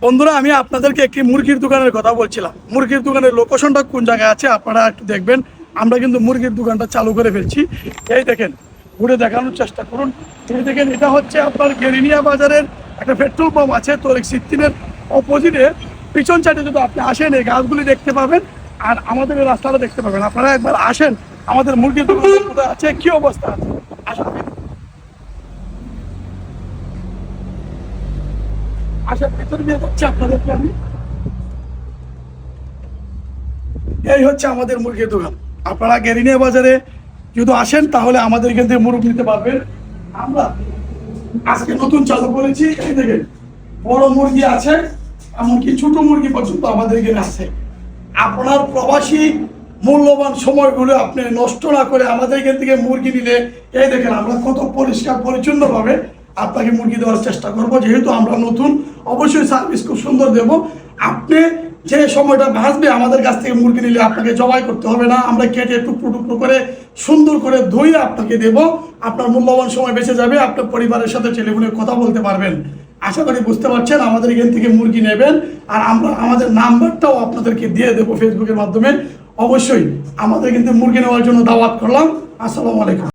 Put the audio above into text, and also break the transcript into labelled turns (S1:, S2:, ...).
S1: বন্ধুরা, আমি আপনাদেরকে একটি মুরগির দোকানের কথা বলছিলাম। মুরগির দোকানের লোকেশনটা কোন জায়গায় আছে আপনারা একটু দেখবেন। আমরা কিন্তু মুরগির দোকানটা চালু করে ফেলছি। এই দেখেন, ঘুরে দেখানোর চেষ্টা করুন। এই দেখেন, এটা হচ্ছে আপনার গেরিনিয়া বাজারের একটা পেট্রোল পাম্প আছে তরিক সিদ্দিনের অপোজিটে। পিছন সাইডে যদি আপনি আসেন, এই গাছগুলি দেখতে পাবেন আর আমাদের এই রাস্তাটা দেখতে পাবেন। আপনারা একবার আসেন, আমাদের মুরগির দোকান কোথায় আছে, কি অবস্থা আছে আসেন। আসার ভিতরে নিয়ে যাচ্ছি আপনাদেরকে আমি। এই হচ্ছে আমাদের মুরগির দোকান। আপনারা গেরিনিয়া বাজারে যদি আসেন তাহলে আমাদের এখান থেকে মুরগি নিতে পারবেন। আমরা আজকে নতুন চালু করেছি। এই দেখেন, বড় মুরগি আছে, এমনকি ছোট মুরগি পর্যন্ত আমাদের এখানে আছে। আপনার প্রবাসী মূল্যবান সময়গুলো আপনি নষ্ট না করে আমাদের এখান থেকে মুরগি নিলে, এই দেখেন আমরা কত পরিষ্কার পরিচ্ছন্ন ভাবে আপনাকে মুরগি দেওয়ার চেষ্টা করব। যেহেতু আমরা নতুন, অবশ্যই সার্ভিস খুব সুন্দর দেব। আপনি যে সময়টা বাঁচবে আমাদের কাছ থেকে মুরগি নিলে আপনাকে জবাই করতে হবে না। আমরা কেটে টুকরো টুকরো করে সুন্দর করে ধুয়ে আপনাকে দেব। আপনার মূল্যবান সময় বেঁচে যাবে, আপনার পরিবারের সাথে টেলিফোনে কথা বলতে পারবেন। আশা করি বুঝতে পারছেন। আমাদের এখান থেকে মুরগি নেবেন আর আমরা আমাদের নাম্বারটাও আপনাদেরকে দিয়ে দেবো ফেসবুকের মাধ্যমে। অবশ্যই আমাদের কিন্তু মুরগি নেওয়ার জন্য দাওয়াত করলাম। আসসালামু আলাইকুম।